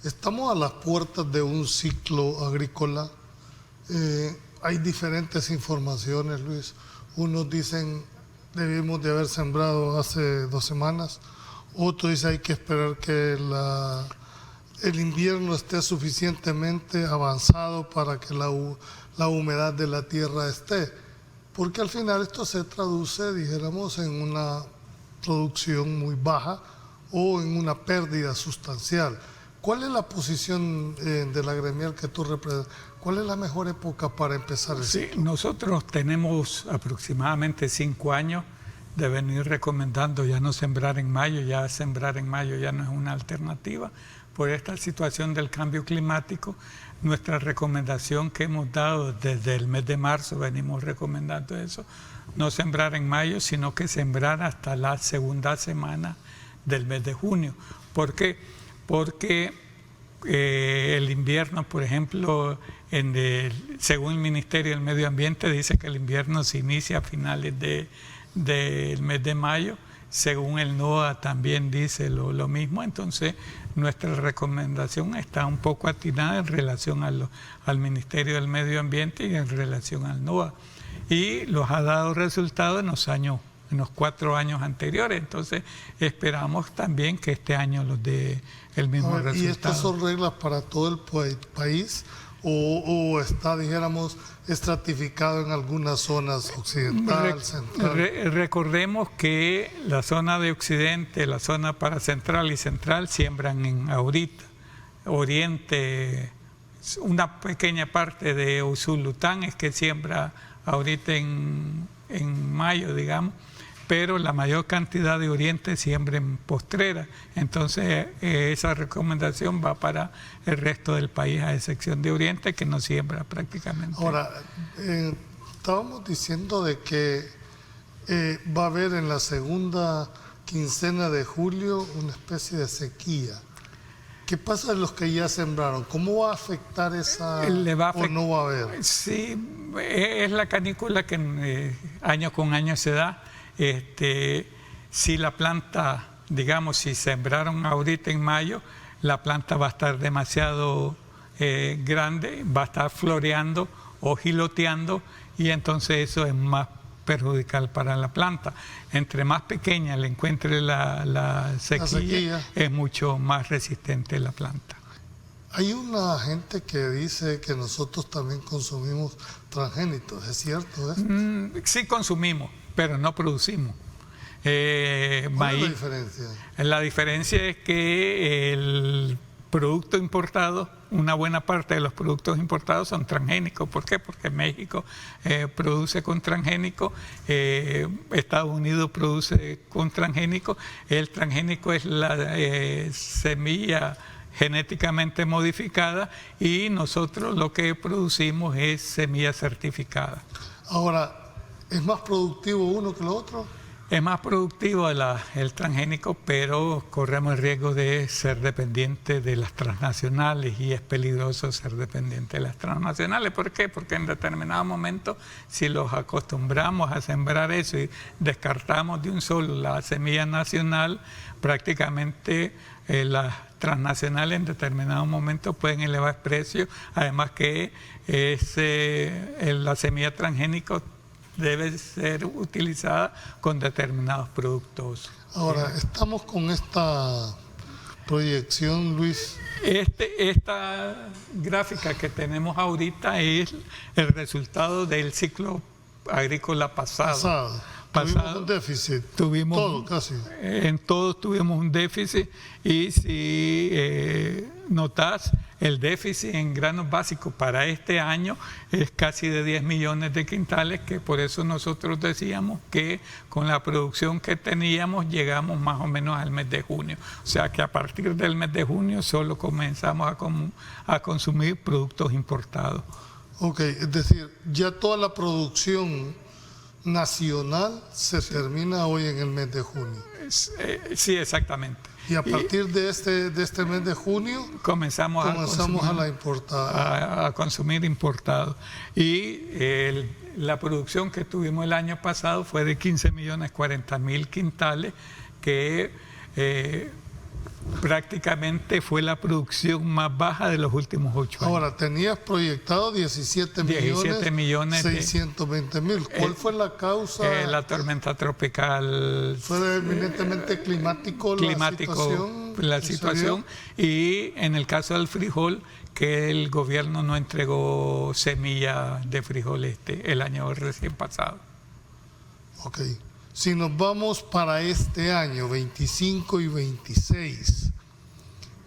estamos a las puertas de un ciclo agrícola. Hay diferentes informaciones, Luis. Unos dicen debimos de haber sembrado hace 2 semanas. Otros dicen hay que esperar que el invierno esté suficientemente avanzado para que la humedad de la tierra esté. Porque al final esto se traduce, dijéramos, en una producción muy baja o en una pérdida sustancial. ¿Cuál es la posición de la gremial que tú representas? ¿Cuál es la mejor época para empezar el ciclo? Sí, nosotros tenemos aproximadamente 5 años de venir recomendando ya no sembrar en mayo. Ya sembrar en mayo ya no es una alternativa por esta situación del cambio climático. Nuestra recomendación que hemos dado desde el mes de marzo, venimos recomendando eso, no sembrar en mayo, sino que sembrar hasta la segunda semana del mes de junio. ¿Por qué? Porque el invierno, por ejemplo, según el Ministerio del Medio Ambiente, dice que el invierno se inicia a finales del mes de mayo. Según el NOAA también dice lo mismo. Entonces nuestra recomendación está un poco atinada en relación al Ministerio del Medio Ambiente y en relación al NOAA, y los ha dado resultados en los 4 años anteriores. Entonces esperamos también que este año los dé el mismo resultado. ¿Y estas son reglas para todo el país o está, dijéramos, estratificado en algunas zonas occidental, central? Recordemos que la zona de occidente, la zona para central y central siembran ahorita. Oriente, una pequeña parte de Usulután es que siembra ahorita en mayo, digamos, pero la mayor cantidad de Oriente siembra en postrera. Entonces esa recomendación va para el resto del país, a excepción de Oriente, que no siembra prácticamente. Ahora, estábamos diciendo de que va a haber en la segunda quincena de julio una especie de sequía. ¿Qué pasa en los que ya sembraron? ¿Cómo va a afectar esa o no va a haber? Sí, es la canícula que año con año se da. Si la planta, digamos, si sembraron ahorita en mayo, la planta va a estar demasiado grande, va a estar floreando o giloteando, y entonces eso es más perjudicial para la planta. Entre más pequeña le encuentre la sequía, es mucho más resistente la planta. Hay una gente que dice que nosotros también consumimos transgénitos, ¿es cierto esto? Sí consumimos, pero no producimos. ¿Cuál es la diferencia? La diferencia es que el producto importado, una buena parte de los productos importados son transgénicos. ¿Por qué? Porque México produce con transgénico, Estados Unidos produce con transgénico. El transgénico es la semilla genéticamente modificada, y nosotros lo que producimos es semilla certificada. Ahora, ¿es más productivo uno que el otro? Es más productivo el transgénico, pero corremos el riesgo de ser dependientes de las transnacionales, y es peligroso ser dependiente de las transnacionales. ¿Por qué? Porque en determinado momento, si los acostumbramos a sembrar eso y descartamos de un solo la semilla nacional, prácticamente las transnacionales en determinado momento pueden elevar precios. Además que la semilla transgénica debe ser utilizada con determinados productos. Ahora, estamos con esta proyección, Luis. Esta gráfica que tenemos ahorita es el resultado del ciclo agrícola pasado. Tuvimos un déficit. Todo, casi. En todos tuvimos un déficit, y si notas, el déficit en granos básicos para este año es casi de 10 millones de quintales, que por eso nosotros decíamos que con la producción que teníamos llegamos más o menos al mes de junio. O sea que a partir del mes de junio solo comenzamos a consumir productos importados. Ok, es decir, ya toda la producción nacional se termina hoy en el mes de junio. Sí, exactamente. Y a partir de este mes de junio comenzamos a la importada. A consumir importado. Y la producción que tuvimos el año pasado fue de 15.040.000 quintales, que prácticamente fue la producción más baja de los últimos 8 años. Ahora, tenías proyectado 17 millones 620 mil. ¿Cuál fue la causa? La tormenta tropical. ¿Fue eminentemente climático la situación? Y en el caso del frijol, que el gobierno no entregó semilla de frijol el año recién pasado. Ok. Si nos vamos para este año, 25 y 26,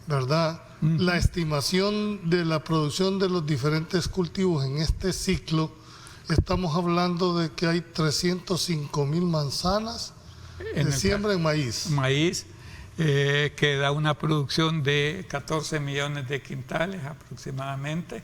¿verdad? La estimación de la producción de los diferentes cultivos en este ciclo, estamos hablando de que hay 305,000 manzanas de siembra en maíz. Maíz, que da una producción de 14 millones de quintales aproximadamente.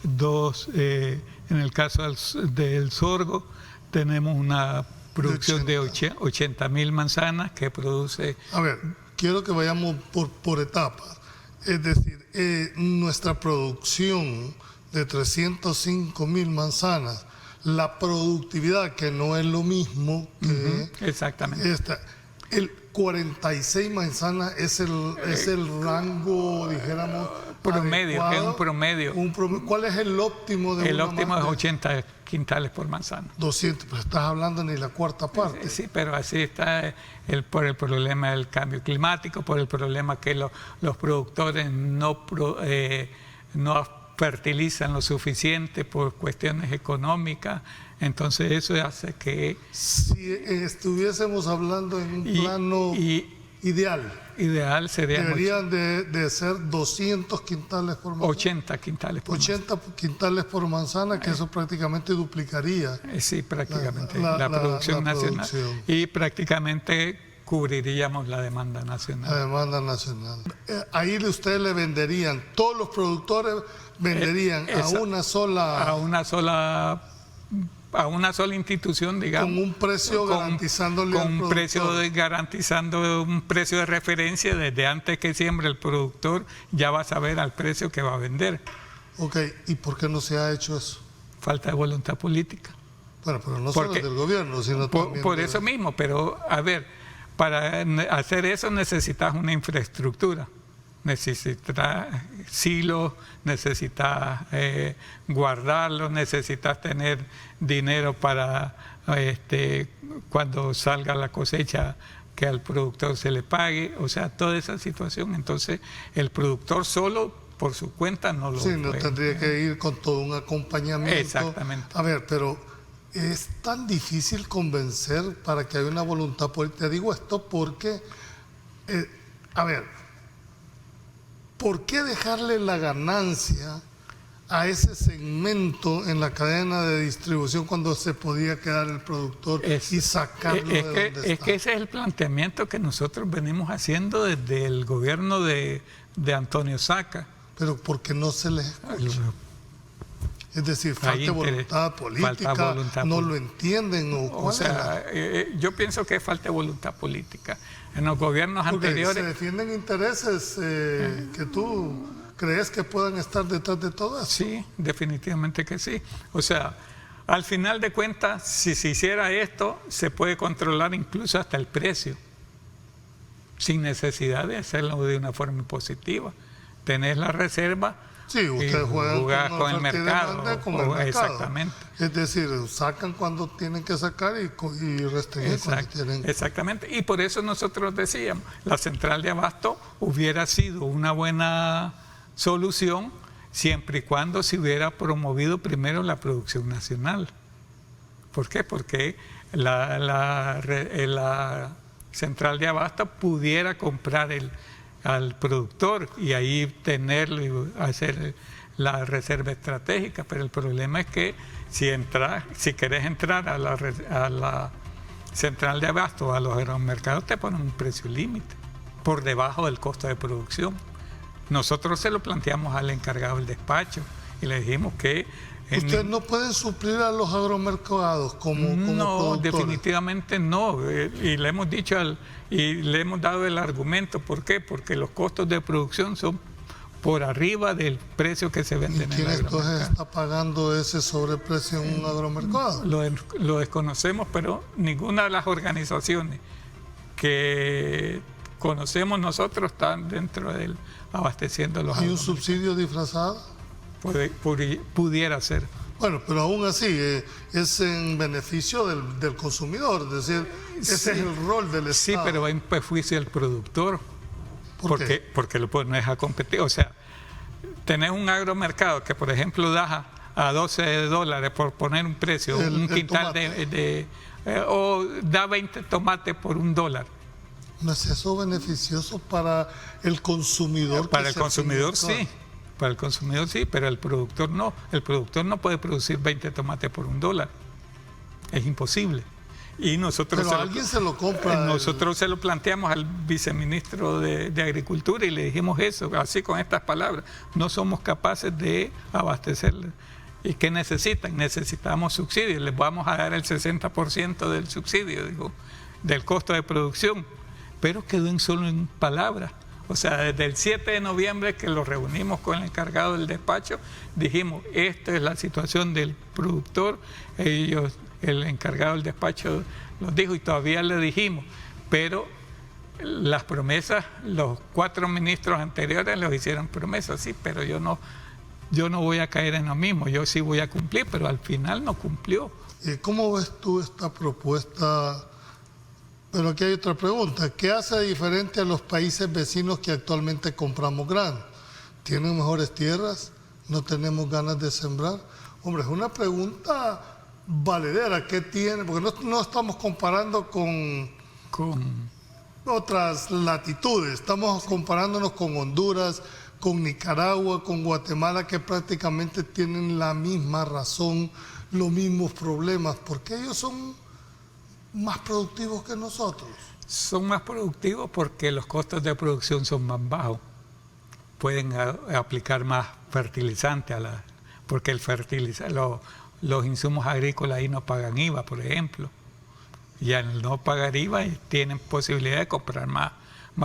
En el caso del sorgo, tenemos una producción de 80,000 manzanas que produce... A ver, quiero que vayamos por etapas. Es decir, nuestra producción de 305,000 manzanas, la productividad, que no es lo mismo que exactamente. El 46 manzanas es el rango, dijéramos, promedio, adecuado. es un promedio. ¿Cuál es el óptimo de El óptimo es 80 quintales por manzana. 200, pero estás hablando ni la cuarta parte. Sí, pero así está por el problema del cambio climático, por el problema que los productores no fertilizan lo suficiente por cuestiones económicas. Entonces eso hace que... Si estuviésemos hablando en un plano ideal deberían de ser 200 quintales por manzana. 80 quintales por 80 manzana. Quintales por manzana, que eso prácticamente duplicaría. Sí, prácticamente la producción nacional. Y prácticamente cubriríamos la demanda nacional. La demanda nacional. Ahí ustedes le venderían, todos los productores venderían a una sola institución, digamos, con un precio garantizándole al productor. Garantizando un precio de referencia desde antes que siembre el productor, ya va a saber al precio que va a vender. Ok, ¿y por qué no se ha hecho eso? Falta de voluntad política. Bueno, pero no solo del gobierno, sino también por eso mismo, pero a ver, para hacer eso necesitas una infraestructura. Necesitas silos, necesitas guardarlos, necesitas tener dinero para cuando salga la cosecha que al productor se le pague, o sea, toda esa situación. Entonces el productor solo por su cuenta no lo puede. Sí, no tendría que ir con todo un acompañamiento. Exactamente. A ver, pero es tan difícil convencer para que haya una voluntad política. Te digo esto porque, a ver, ¿por qué dejarle la ganancia a ese segmento en la cadena de distribución cuando se podía quedar el productor y sacarlo de donde está? Es que ese es el planteamiento que nosotros venimos haciendo desde el gobierno de Antonio Saca. Pero porque no se les escucha. Es decir, falta voluntad política, no lo entienden. O sea, yo pienso que falta de voluntad política. En los gobiernos anteriores... se defienden intereses que tú crees que puedan estar detrás de todo eso. Sí, definitivamente que sí. O sea, al final de cuentas, si se hiciera esto, se puede controlar incluso hasta el precio, sin necesidad de hacerlo de una forma impositiva. Tenés la reserva. Sí, ustedes juegan con el mercado. Exactamente. Es decir, sacan cuando tienen que sacar y restringen cuando tienen. Exactamente. Y por eso nosotros decíamos, la central de abasto hubiera sido una buena solución siempre y cuando se hubiera promovido primero la producción nacional. ¿Por qué? Porque la central de abasto pudiera comprar al productor y ahí tenerlo y hacer la reserva estratégica, pero el problema es que si querés entrar a la central de abasto, a los agromercados, te ponen un precio límite por debajo del costo de producción. Nosotros se lo planteamos al encargado del despacho y le dijimos que... ¿Ustedes no pueden suplir a los agromercados como productores? Definitivamente no. Y le hemos dicho y le hemos dado el argumento. ¿Por qué? Porque los costos de producción son por arriba del precio que se vende en el agromercado. ¿Y quién entonces está pagando ese sobreprecio en un agromercado? Lo desconocemos, pero ninguna de las organizaciones que conocemos nosotros están dentro del abasteciendo los ¿Hay un agromercados. subsidio disfrazado? Pudiera ser. Bueno, pero aún así es en beneficio del consumidor, es decir, ese Sí. es el rol del Sí, Estado. pero va en perjuicio del productor. ¿Por qué? Porque lo pones a competir. O sea, tenés un agromercado que, por ejemplo, da a $12 por poner un precio, un El quintal tomate. o da 20 tomates por $1. ¿No es eso beneficioso para el consumidor? Para que el es el consumidor productor? sí. Para el consumidor sí, pero el productor no. El productor no puede producir 20 tomates por $1. Es imposible. Y nosotros Pero alguien se lo compra. nosotros se lo planteamos al viceministro de Agricultura y le dijimos eso, así con estas palabras. No somos capaces de abastecerle. ¿Y qué necesitan? Necesitamos subsidios. Les vamos a dar el 60% del subsidio, digo, del costo de producción. Pero quedó solo en palabras. O sea, desde el 7 de noviembre que lo reunimos con el encargado del despacho, dijimos, esta es la situación del productor. El encargado del despacho nos dijo y todavía le dijimos, pero las promesas, los 4 ministros anteriores los hicieron promesas, sí, pero yo no voy a caer en lo mismo, yo sí voy a cumplir, pero al final no cumplió. ¿Cómo ves tú esta propuesta? Pero aquí hay otra pregunta. ¿Qué hace diferente a los países vecinos que actualmente compramos grano? ¿Tienen mejores tierras? ¿No tenemos ganas de sembrar? Hombre, es una pregunta valedera. ¿Qué tiene? Porque no estamos comparando con otras latitudes. Estamos comparándonos con Honduras, con Nicaragua, con Guatemala, que prácticamente tienen la misma razón, los mismos problemas. ¿Por qué ellos son más productivos que nosotros? Son más productivos porque los costos de producción son más bajos. Pueden aplicar más fertilizante porque los insumos agrícolas ahí no pagan IVA, por ejemplo. Y al no pagar IVA tienen posibilidad de comprar más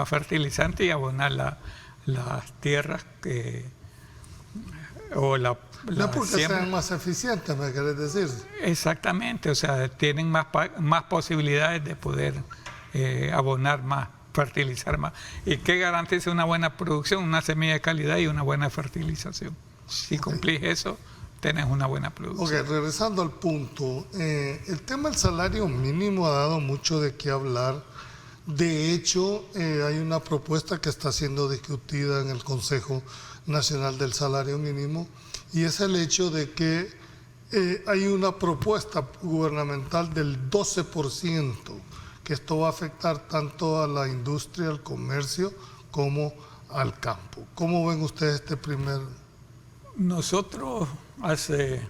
fertilizante y abonar las tierras No porque sean más eficientes, me querés decir. Exactamente, o sea, tienen más posibilidades de poder abonar más, fertilizar más. ¿Y qué garantiza una buena producción? Una semilla de calidad y una buena fertilización. Si cumplís eso, tenés una buena producción. Ok, regresando al punto, el tema del salario mínimo ha dado mucho de qué hablar. De hecho, hay una propuesta que está siendo discutida en el Consejo Nacional del Salario Mínimo, y es el hecho de que hay una propuesta gubernamental del 12%, que esto va a afectar tanto a la industria, al comercio, como al campo. ¿Cómo ven ustedes este primer? Nosotros hace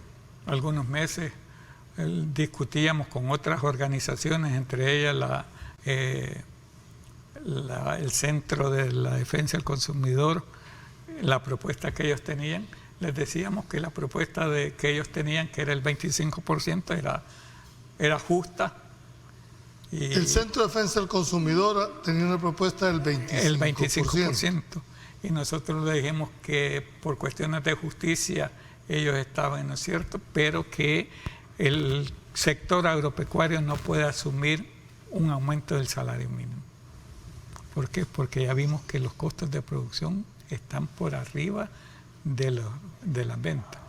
algunos meses discutíamos con otras organizaciones, entre ellas el Centro de la Defensa del Consumidor, la propuesta que ellos tenían. Les decíamos que la propuesta que ellos tenían, que era el 25%, era justa. Y el Centro de Defensa del Consumidor tenía una propuesta del 25%. El 25%. Y nosotros le dijimos que por cuestiones de justicia ellos estaban en lo cierto, pero que el sector agropecuario no puede asumir un aumento del salario mínimo. ¿Por qué? Porque ya vimos que los costos de producción están por arriba de las ventas.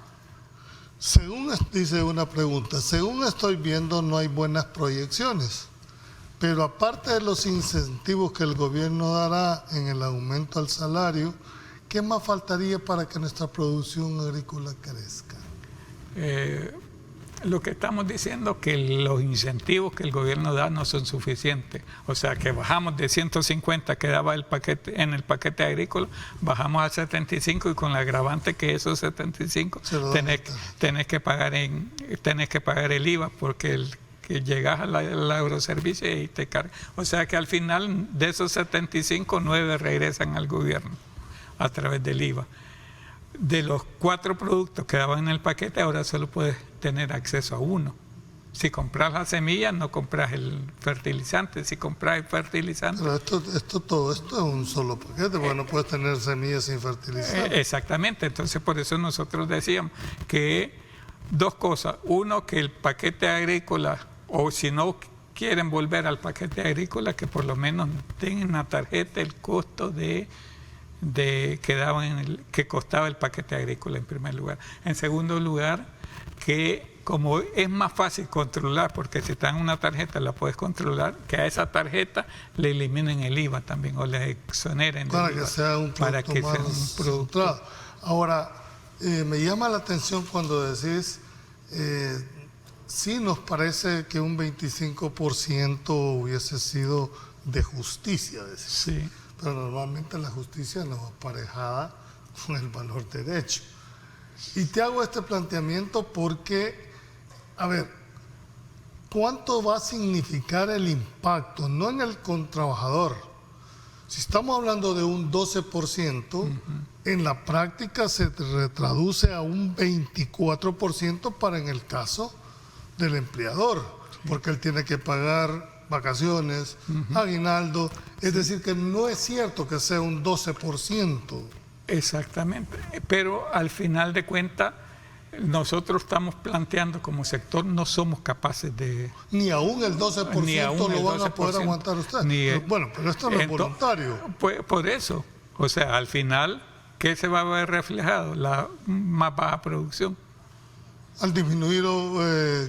Dice una pregunta, según estoy viendo no hay buenas proyecciones, pero aparte de los incentivos que el gobierno dará en el aumento al salario, ¿qué más faltaría para que nuestra producción agrícola crezca? Lo que estamos diciendo es que los incentivos que el gobierno da no son suficientes. O sea, que bajamos de 150 que daba en el paquete agrícola, bajamos a 75 y con la agravante que esos 75 tenés que pagar el IVA porque que llegas al agroservicio y te cargas. O sea que al final de esos 75, 9 regresan al gobierno a través del IVA. De los 4 productos que daban en el paquete, ahora solo puedes tener acceso a uno. Si compras la semilla, no compras el fertilizante. Si compras el fertilizante... Pero todo esto es un solo paquete, porque no puedes tener semillas sin fertilizante. Exactamente, entonces por eso nosotros decíamos que 2 cosas. Uno, que el paquete agrícola, o si no quieren volver al paquete agrícola, que por lo menos tengan en la tarjeta el costo que costaba el paquete agrícola en primer lugar. En segundo lugar, que como es más fácil controlar, porque si te dan una tarjeta la puedes controlar, que a esa tarjeta le eliminen el IVA también o le exoneren para del que IVA, sea un para producto que más sea un producto. centrado. Ahora, me llama la atención cuando decís, sí nos parece que un 25% hubiese sido de justicia, decís. Sí. Pero normalmente la justicia no va aparejada con el valor derecho. Y te hago este planteamiento porque, a ver, ¿cuánto va a significar el impacto? No en el trabajador. Si estamos hablando de un 12%, en la práctica se traduce a un 24% para en el caso del empleador, porque él tiene que pagar vacaciones, aguinaldo, es decir, que no es cierto que sea un 12%. Exactamente, pero al final de cuentas nosotros estamos planteando como sector, no somos capaces de... Ni aún el 12% ni aún lo el van a 12%, poder aguantar ustedes. Pero, bueno, pero esto no es voluntario. Pues, por eso, o sea, al final, ¿qué se va a ver reflejado? La más baja producción. Al disminuir,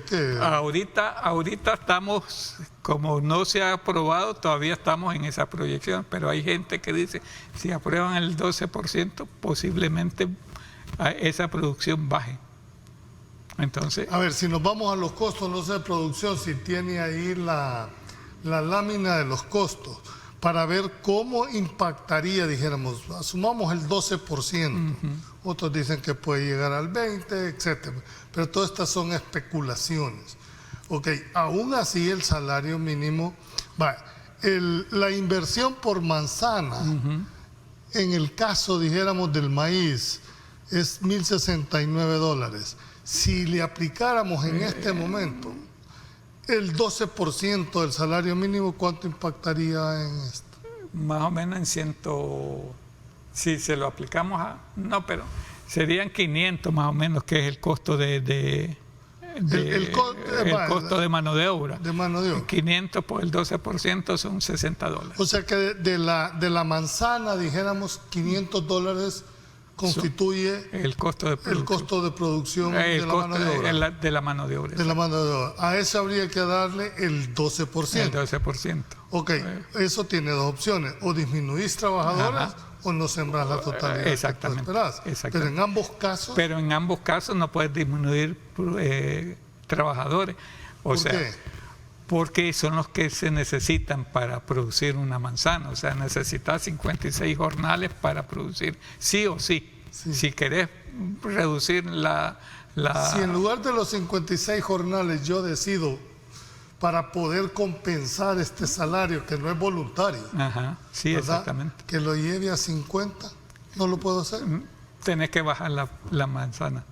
¿qué? Ahorita estamos, como no se ha aprobado, todavía estamos en esa proyección, pero hay gente que dice, si aprueban el 12%, posiblemente esa producción baje. Entonces, a ver, si nos vamos a los costos, no sé, de producción, si tiene ahí la lámina de los costos, para ver cómo impactaría, dijéramos, asumamos el 12%. Otros dicen que puede llegar al 20%, etcétera. Pero todas estas son especulaciones. Ok, aún así el salario mínimo, la inversión por manzana, en el caso, dijéramos, del maíz, es $1,069. Si le aplicáramos en este momento el 12% del salario mínimo, ¿cuánto impactaría en esto? más o menos en si se lo aplicamos no, pero serían 500 más o menos, que es el costo el costo de mano de obra. De mano de obra. 500 por el 12% son $60. O sea que de la manzana, dijéramos, $500 constituye el costo de producción de la mano de obra. De la mano de obra. De la mano de obra. A eso habría que darle el 12%. El 12%. Ok, eso tiene dos opciones. O disminuís trabajadores o no sembrás la totalidad. Exactamente. Que tú esperás. Pero en ambos casos... Pero en ambos casos no puedes disminuir trabajadores. ¿Por qué? Porque son los que se necesitan para producir una manzana. O sea, necesitas 56 jornales para producir, sí o sí. Si querés reducir Si en lugar de los 56 jornales yo decido, para poder compensar este salario que no es voluntario, sí, ¿verdad?, exactamente, que lo lleve a 50, ¿no lo puedo hacer? Tenés que bajar la manzana.